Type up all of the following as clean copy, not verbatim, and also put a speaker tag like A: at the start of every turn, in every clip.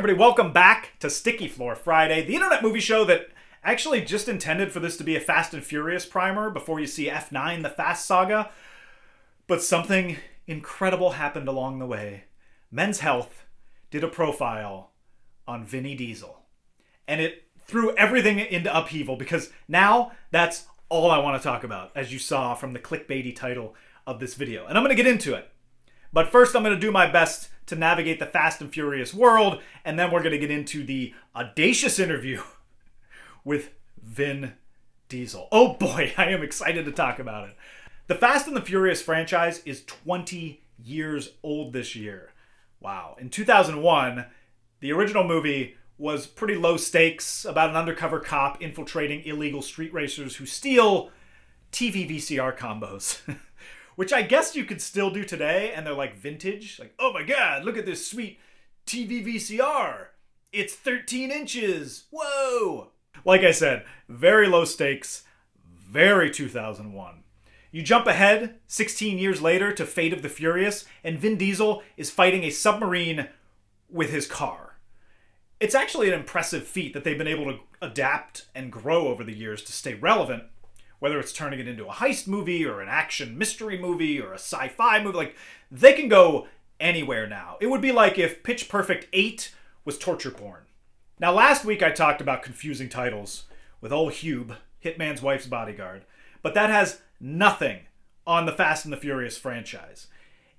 A: everybody, welcome back to Sticky Floor Friday, the internet movie show that actually just intended for this to be a Fast and Furious primer before you see F9, the Fast Saga. But something incredible happened along the way. Men's Health did a profile on Vin Diesel. And it threw everything into upheaval because now that's all I want to talk about, as you saw from the clickbaity title of this video. And I'm going to get into it. But first, I'm going to do my best to navigate the Fast and Furious world, and then we're going to get into the audacious interview with Vin Diesel. Oh boy, I am excited to talk about it. The Fast and the Furious franchise is 20 years old this year. Wow. In 2001, the original movie was pretty low stakes, about an undercover cop infiltrating illegal street racers who steal TV VCR combos. Which I guess you could still do today, and they're like vintage. Like, oh my god, look at this sweet TV VCR. It's 13 inches. Whoa! Like I said, very low stakes, very 2001. You jump ahead 16 years later to Fate of the Furious, and Vin Diesel is fighting a submarine with his car. It's actually an impressive feat that they've been able to adapt and grow over the years to stay relevant. Whether it's turning it into a heist movie or an action mystery movie or a sci-fi movie, like, they can go anywhere now. It would be like if Pitch Perfect 8 was torture porn. Now, last week I talked about confusing titles with old Hube, Hitman's Wife's Bodyguard, but that has nothing on the Fast and the Furious franchise.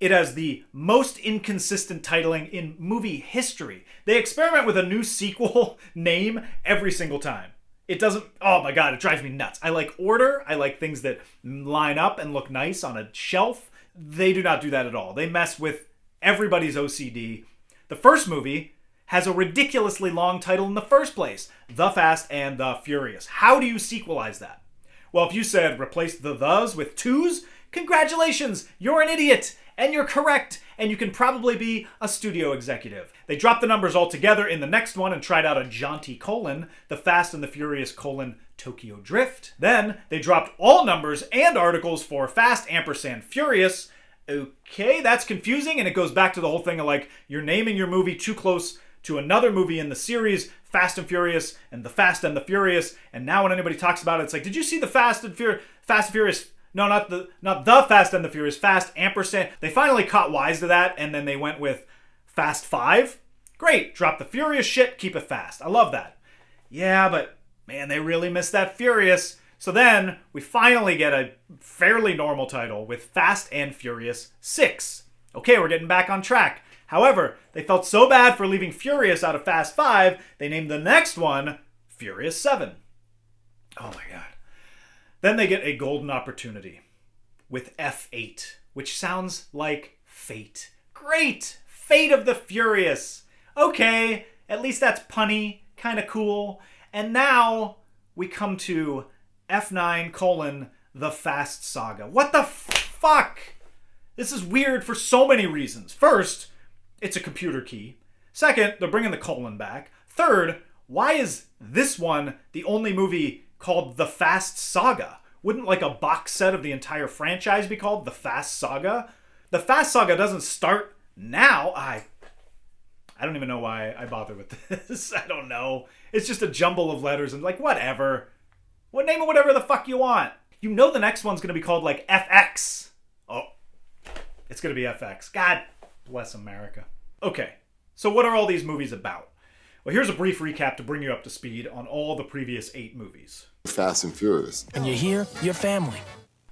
A: It has the most inconsistent titling in movie history. They experiment with a new sequel name every single time. It doesn't, oh my god, it drives me nuts. I like order. I like things that line up and look nice on a shelf. They do not do that at all. They mess with everybody's OCD. The first movie has a ridiculously long title in the first place. The Fast and the Furious. How do you sequelize that? Well, if you said replace the thes with twos, congratulations, you're an idiot. And you're correct, and you can probably be a studio executive. They dropped the numbers altogether in the next one and tried out a jaunty colon, the Fast and the Furious colon Tokyo Drift. Then they dropped all numbers and articles for Fast ampersand Furious. Okay, that's confusing, and it goes back to the whole thing of like, you're naming your movie too close to another movie in the series, Fast and Furious, and the Fast and the Furious, and now when anybody talks about it, it's like, did you see the Fast and Furious? No, not the Fast and the Furious, Fast ampersand. They finally caught wise to that, and then they went with Fast 5. Great, drop the Furious shit, keep it fast. I love that. Yeah, but man, they really missed that Furious. So then we finally get a fairly normal title with Fast and Furious 6. Okay, we're getting back on track. However, they felt so bad for leaving Furious out of Fast 5, they named the next one Furious 7. Oh my god. Then they get a golden opportunity with F8, which sounds like fate. Great! Fate of the Furious. Okay, at least that's punny, kind of cool. And now we come to F9 colon the Fast Saga. What the fuck? This is weird for so many reasons. First, it's a computer key. Second, they're bringing the colon back. Third, why is this one the only movie called The Fast Saga? Wouldn't like a box set of the entire franchise be called The Fast Saga? The Fast Saga doesn't start now. I don't even know why I bother with this. I don't know. It's just a jumble of letters and like, whatever. Well, name it whatever the fuck you want. You know the next one's going to be called like FX. Oh, it's going to be FX. God bless America. Okay, so what are all these movies about? Well, here's a brief recap to bring you up to speed on all the previous 8 movies.
B: Fast and Furious.
C: And you're here, you're family.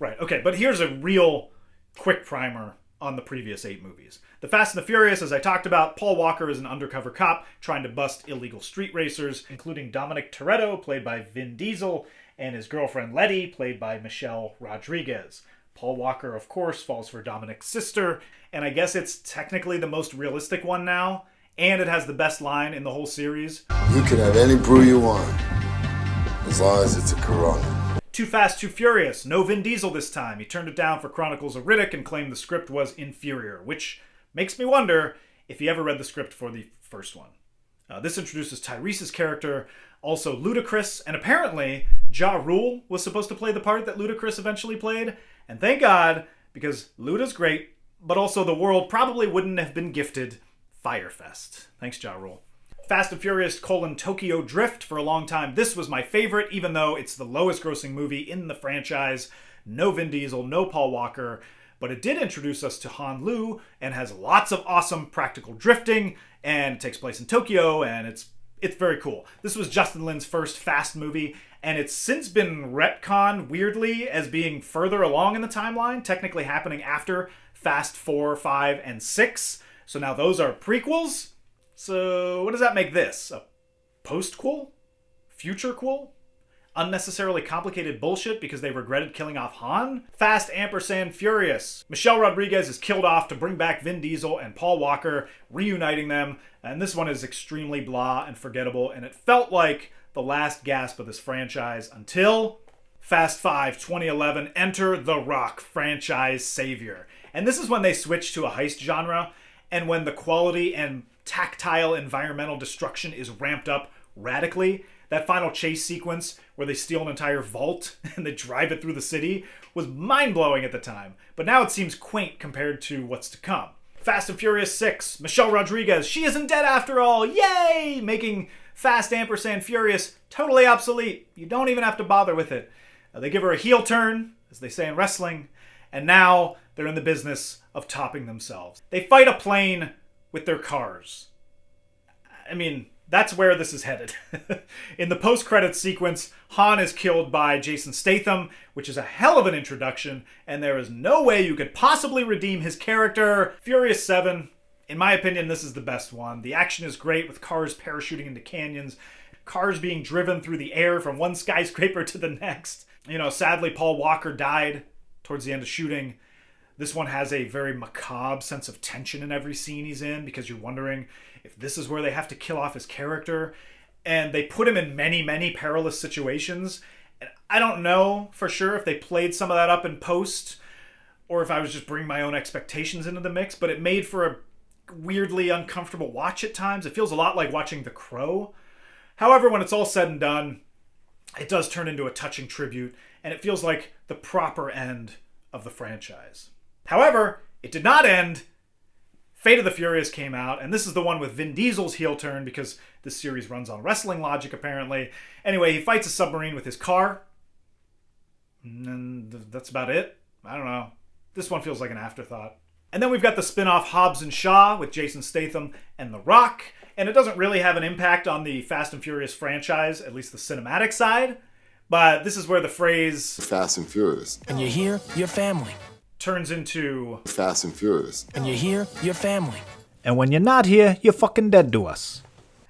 A: Right, okay, but here's a real quick primer on the previous 8 movies. The Fast and the Furious, as I talked about, Paul Walker is an undercover cop trying to bust illegal street racers, including Dominic Toretto, played by Vin Diesel, and his girlfriend Letty, played by Michelle Rodriguez. Paul Walker, of course, falls for Dominic's sister, and I guess it's technically the most realistic one now. And it has the best line in the whole series.
B: You can have any brew you want, as long as it's a Corona.
A: Too Fast, Too Furious. No Vin Diesel this time. He turned it down for Chronicles of Riddick and claimed the script was inferior, which makes me wonder if he ever read the script for the first one. This introduces Tyrese's character, also Ludacris, and apparently Ja Rule was supposed to play the part that Ludacris eventually played. And thank God, because Luda's great, but also the world probably wouldn't have been gifted Firefest. Thanks, Ja Rule. Fast and Furious: Tokyo Drift. For a long time, this was my favorite, even though it's the lowest grossing movie in the franchise. No Vin Diesel, no Paul Walker, but it did introduce us to Han Lu and has lots of awesome practical drifting, and it takes place in Tokyo, and it's very cool. This was Justin Lin's first Fast movie, and it's since been retconned weirdly as being further along in the timeline, technically happening after Fast 4, 5, and 6. So now those are prequels. So what does that make this? A post-quel? Future-quel? Unnecessarily complicated bullshit because they regretted killing off Han? Fast & Furious. Michelle Rodriguez is killed off to bring back Vin Diesel and Paul Walker, reuniting them. And this one is extremely blah and forgettable, and it felt like the last gasp of this franchise until Fast 5 2011, enter The Rock, franchise savior. And this is when they switched to a heist genre, and when the quality and tactile environmental destruction is ramped up radically. That final chase sequence where they steal an entire vault and they drive it through the city was mind-blowing at the time, but now it seems quaint compared to what's to come. Fast and Furious 6, Michelle Rodriguez, she isn't dead after all, yay! Making Fast & Furious totally obsolete. You don't even have to bother with it. They give her a heel turn, as they say in wrestling, and now they're in the business of topping themselves. They fight a plane with their cars. I mean, that's where this is headed. In the post-credits sequence, Han is killed by Jason Statham, which is a hell of an introduction, and there is no way you could possibly redeem his character. Furious 7, in my opinion, this is the best one. The action is great with cars parachuting into canyons, cars being driven through the air from one skyscraper to the next. You know, sadly, Paul Walker died towards the end of shooting. This one has a very macabre sense of tension in every scene he's in because you're wondering if this is where they have to kill off his character. And they put him in many, many perilous situations. And I don't know for sure if they played some of that up in post or if I was just bringing my own expectations into the mix, but it made for a weirdly uncomfortable watch at times. It feels a lot like watching The Crow. However, when it's all said and done, it does turn into a touching tribute, and it feels like the proper end of the franchise. However, it did not end. Fate of the Furious came out, and this is the one with Vin Diesel's heel turn because this series runs on wrestling logic, apparently. Anyway, he fights a submarine with his car, and that's about it. I don't know. This one feels like an afterthought. And then we've got the spin-off Hobbs and Shaw with Jason Statham and The Rock, and it doesn't really have an impact on the Fast and Furious franchise, at least the cinematic side, but this is where the phrase
B: Fast and Furious.
C: When you're here, you're family.
A: Turns into
B: Fast and Furious.
C: When you're here, you're family.
D: And when you're not here, you're fucking dead to us.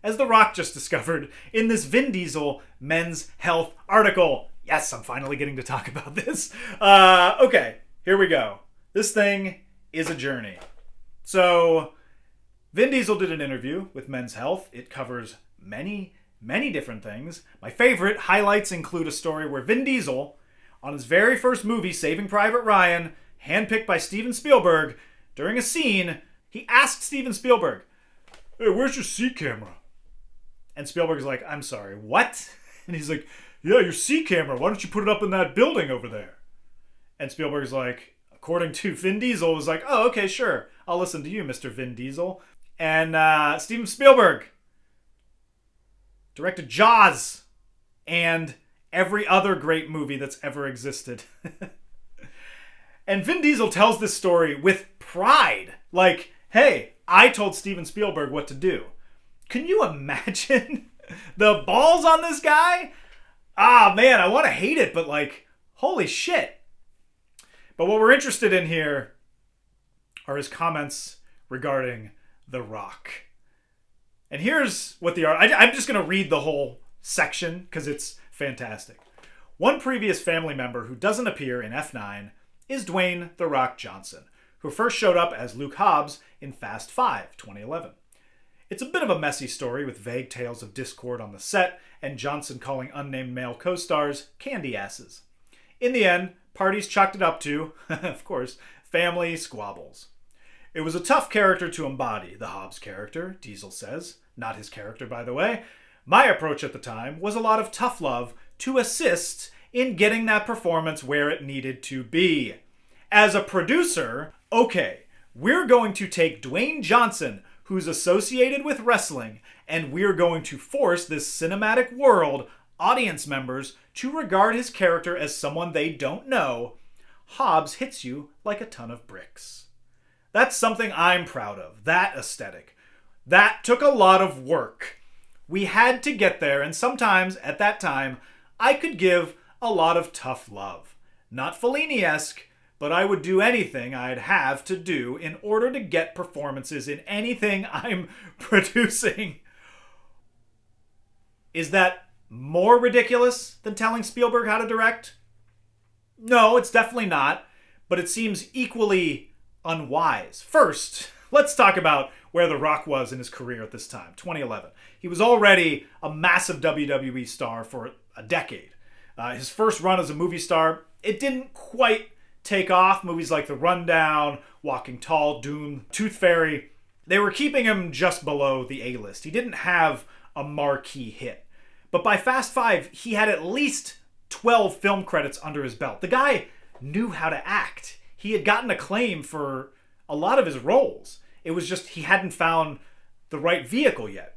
A: As The Rock just discovered in this Vin Diesel Men's Health article. Yes, I'm finally getting to talk about this. Okay, here we go. This thing is a journey. So, Vin Diesel did an interview with Men's Health. It covers many, many different things. My favorite highlights include a story where Vin Diesel, on his very first movie, Saving Private Ryan, handpicked by Steven Spielberg, during a scene, he asked Steven Spielberg, "Hey, where's your C camera?" And Spielberg's like, "I'm sorry, what?" And he's like, "Yeah, your C camera. Why don't you put it up in that building over there?" And Spielberg's like, according to Vin Diesel, was like, "Oh, okay, sure. I'll listen to you, Mr. Vin Diesel." And Steven Spielberg directed Jaws and every other great movie that's ever existed. And Vin Diesel tells this story with pride. Like, hey, I told Steven Spielberg what to do. Can you imagine the balls on this guy? Ah, man, I want to hate it, but like, holy shit. But what we're interested in here are his comments regarding The Rock. And here's what I'm just going to read the whole section because it's fantastic. One previous family member who doesn't appear in F9 is Dwayne The Rock Johnson, who first showed up as Luke Hobbs in Fast 5, 2011. It's a bit of a messy story with vague tales of discord on the set and Johnson calling unnamed male co-stars candy asses. In the end, parties chalked it up to, of course, family squabbles. It was a tough character to embody, the Hobbs character, Diesel says. Not his character, by the way. My approach at the time was a lot of tough love to assist in getting that performance where it needed to be. As a producer, okay, we're going to take Dwayne Johnson, who's associated with wrestling, and we're going to force this cinematic world audience members to regard his character as someone they don't know, Hobbs hits you like a ton of bricks. That's something I'm proud of, that aesthetic. That took a lot of work. We had to get there, and sometimes, at that time, I could give a lot of tough love. Not Fellini-esque, but I would do anything I'd have to do in order to get performances in anything I'm producing. Is that more ridiculous than telling Spielberg how to direct? No, it's definitely not, but it seems equally unwise. First, let's talk about where The Rock was in his career at this time, 2011. He was already a massive WWE star for a decade. His first run as a movie star, it didn't quite take off. Movies like The Rundown, Walking Tall, Doom, Tooth Fairy, they were keeping him just below the A-list. He didn't have a marquee hit. But by Fast 5, he had at least 12 film credits under his belt. The guy knew how to act. He had gotten acclaim for a lot of his roles. It was just he hadn't found the right vehicle yet.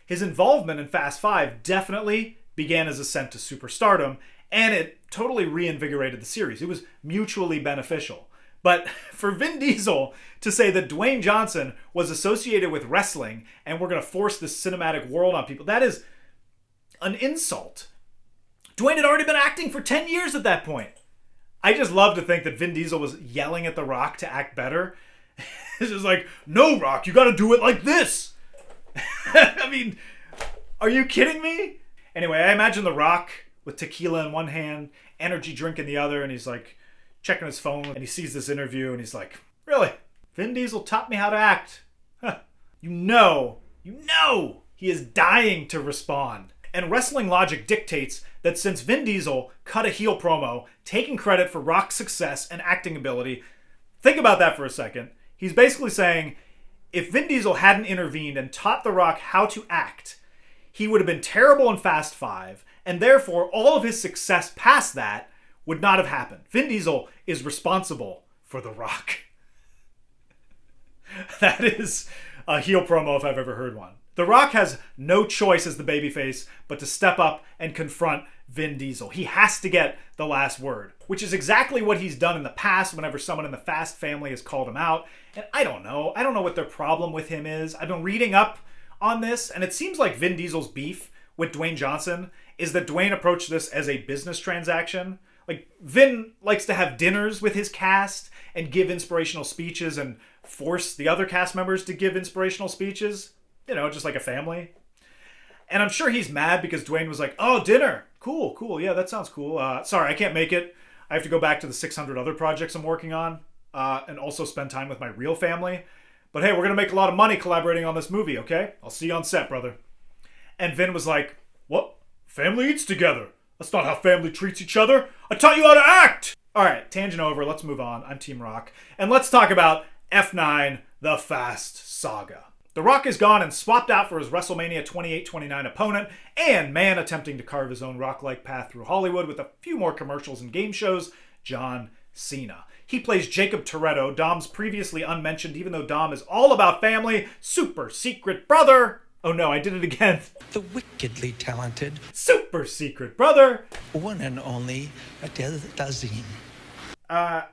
A: His involvement in Fast 5 definitely began his ascent to superstardom, and it totally reinvigorated the series. It was mutually beneficial. But for Vin Diesel to say that Dwayne Johnson was associated with wrestling and we're going to force this cinematic world on people, that is an insult. Dwayne had already been acting for 10 years at that point. I just love to think that Vin Diesel was yelling at The Rock to act better. It's just like, no, Rock, you got to do it like this. I mean, are you kidding me? Anyway, I imagine The Rock with tequila in one hand, energy drink in the other, and he's like checking his phone, and he sees this interview, and he's like, really? Vin Diesel taught me how to act. Huh. You know, he is dying to respond. And wrestling logic dictates that since Vin Diesel cut a heel promo, taking credit for Rock's success and acting ability, think about that for a second. He's basically saying, if Vin Diesel hadn't intervened and taught The Rock how to act, he would have been terrible in Fast 5, and therefore all of his success past that would not have happened. Vin Diesel is responsible for The Rock. That is a heel promo if I've ever heard one. The Rock has no choice as the babyface but to step up and confront Vin Diesel. He has to get the last word, which is exactly what he's done in the past whenever someone in the Fast family has called him out. And I don't know what their problem with him is. I've been reading up on this, and it seems like Vin Diesel's beef with Dwayne Johnson is that Dwayne approached this as a business transaction. Like, Vin likes to have dinners with his cast and give inspirational speeches and force the other cast members to give inspirational speeches. You know, just like a family. And I'm sure he's mad because Dwayne was like, oh, dinner. Cool. Yeah, that sounds cool. Sorry, I can't make it. I have to go back to the 600 other projects I'm working on and also spend time with my real family. But hey, we're going to make a lot of money collaborating on this movie, okay? I'll see you on set, brother. And Vin was like, what? Family eats together. That's not how family treats each other. I taught you how to act. All right, tangent over. Let's move on. I'm Team Rock. And let's talk about F9, the Fast Saga. The Rock is gone and swapped out for his WrestleMania 28-29 opponent, and man attempting to carve his own Rock-like path through Hollywood with a few more commercials and game shows, John Cena. He plays Jacob Toretto, Dom's previously unmentioned, even though Dom is all about family, super secret brother. Oh no, I did it again.
C: The wickedly talented,
A: super secret brother.
C: one and only Adele Dazeem.
A: I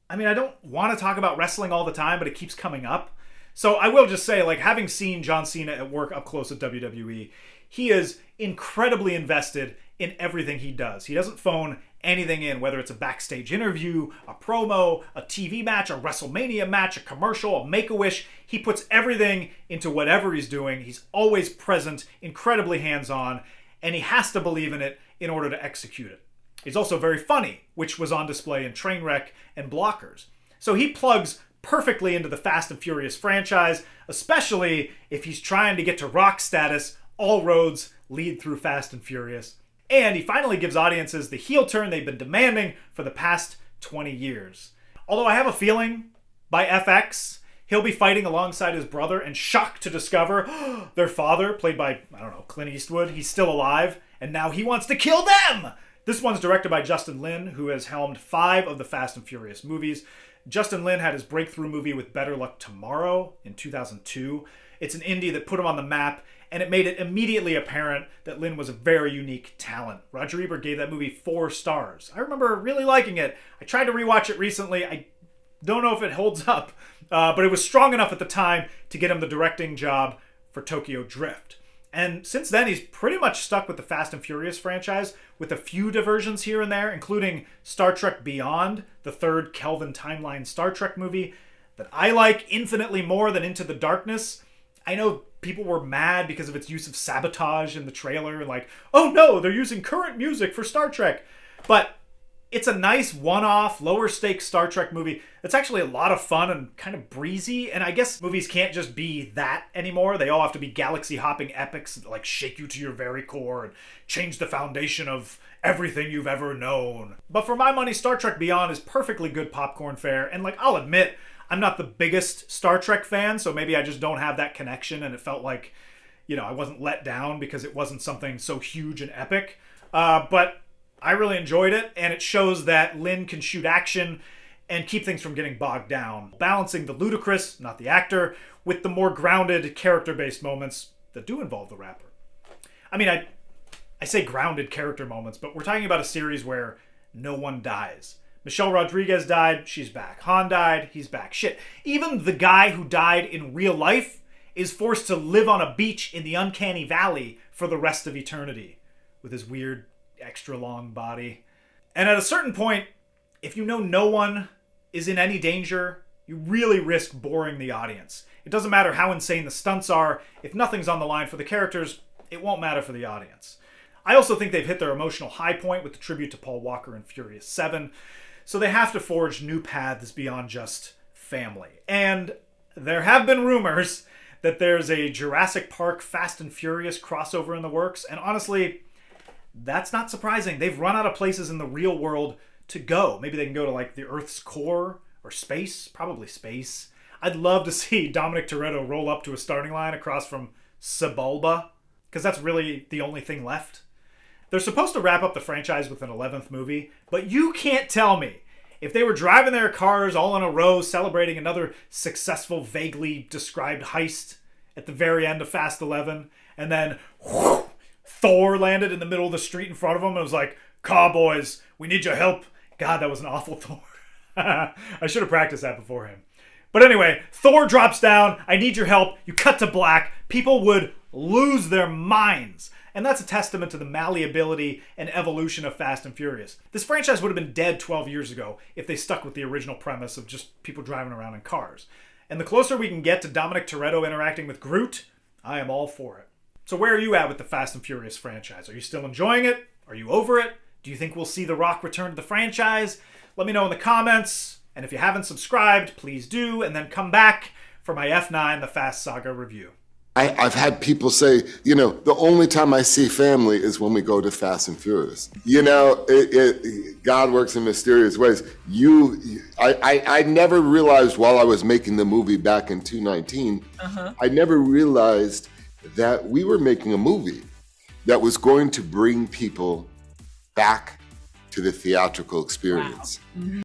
A: don't want to talk about wrestling all the time, but it keeps coming up. So I will just say, like, having seen John Cena at work up close at WWE, he is incredibly invested in everything he does. He doesn't phone anything in, whether it's a backstage interview, a promo, a TV match, a WrestleMania match, a commercial, a Make-A-Wish. He puts everything into whatever he's doing. He's always present, incredibly hands-on, and he has to believe in it in order to execute it. He's also very funny, which was on display in Trainwreck and Blockers. So he plugs perfectly into the Fast and Furious franchise, especially if he's trying to get to Rock status. All roads lead through Fast and Furious. And he finally gives audiences the heel turn they've been demanding for the past 20 years. Although I have a feeling, by FX, he'll be fighting alongside his brother and shocked to discover their father, played by, Clint Eastwood, he's still alive, and now he wants to kill them! This one's directed by Justin Lin, who has helmed 5 of the Fast and Furious movies. Justin Lin had his breakthrough movie with Better Luck Tomorrow in 2002. It's an indie that put him on the map, and it made it immediately apparent that Lin was a very unique talent. Roger Ebert gave that movie 4 stars. I remember really liking it. I tried to rewatch it recently. I don't know if it holds up, but it was strong enough at the time to get him the directing job for Tokyo Drift. And since then, he's pretty much stuck with the Fast and Furious franchise, with a few diversions here and there, including Star Trek Beyond, the 3rd Kelvin timeline Star Trek movie that I like infinitely more than Into the Darkness. I know people were mad because of its use of sabotage in the trailer, like, oh no, they're using current music for Star Trek. But it's a nice one-off, lower-stakes Star Trek movie that's actually a lot of fun and kind of breezy. And I guess movies can't just be that anymore. They all have to be galaxy-hopping epics that like shake you to your very core and change the foundation of everything you've ever known. But for my money, Star Trek Beyond is perfectly good popcorn fare. And like, I'll admit, I'm not the biggest Star Trek fan, so maybe I just don't have that connection, and it felt like, I wasn't let down because it wasn't something so huge and epic. But I really enjoyed it, and it shows that Lin can shoot action and keep things from getting bogged down, balancing the ludicrous, not the actor, with the more grounded, character-based moments that do involve the rapper. I mean, I say grounded character moments, but we're talking about a series where no one dies. Michelle Rodriguez died, she's back. Han died, he's back. Shit, even the guy who died in real life is forced to live on a beach in the uncanny valley for the rest of eternity with his weird, extra long body. And at a certain point, if you know no one is in any danger, you really risk boring the audience. It doesn't matter how insane the stunts are. If nothing's on the line for the characters, it won't matter for the audience. I also think they've hit their emotional high point with the tribute to Paul Walker in Furious 7. So they have to forge new paths beyond just family. And there have been rumors that there's a Jurassic Park Fast and Furious crossover in the works. And honestly, that's not surprising. They've run out of places in the real world to go. Maybe they can go to like the Earth's core or space. Probably space. I'd love to see Dominic Toretto roll up to a starting line across from Sebulba, because that's really the only thing left. They're supposed to wrap up the franchise with an 11th movie, but you can't tell me if they were driving their cars all in a row celebrating another successful, vaguely described heist at the very end of Fast 11, and then whoosh, Thor landed in the middle of the street in front of them and was like, "Cowboys, we need your help." God, that was an awful Thor. I should have practiced that beforehand. But anyway, Thor drops down, "I need your help." You cut to black. People would lose their minds. And that's a testament to the malleability and evolution of Fast and Furious. This franchise would have been dead 12 years ago if they stuck with the original premise of just people driving around in cars. And the closer we can get to Dominic Toretto interacting with Groot, I am all for it. So where are you at with the Fast and Furious franchise? Are you still enjoying it? Are you over it? Do you think we'll see The Rock return to the franchise? Let me know in the comments. And if you haven't subscribed, please do. And then come back for my F9, the Fast Saga review.
B: I've had people say, the only time I see family is when we go to Fast and Furious. God works in mysterious ways. I never realized while I was making the movie back in 2019, I never realized that we were making a movie that was going to bring people back to the theatrical experience. Wow.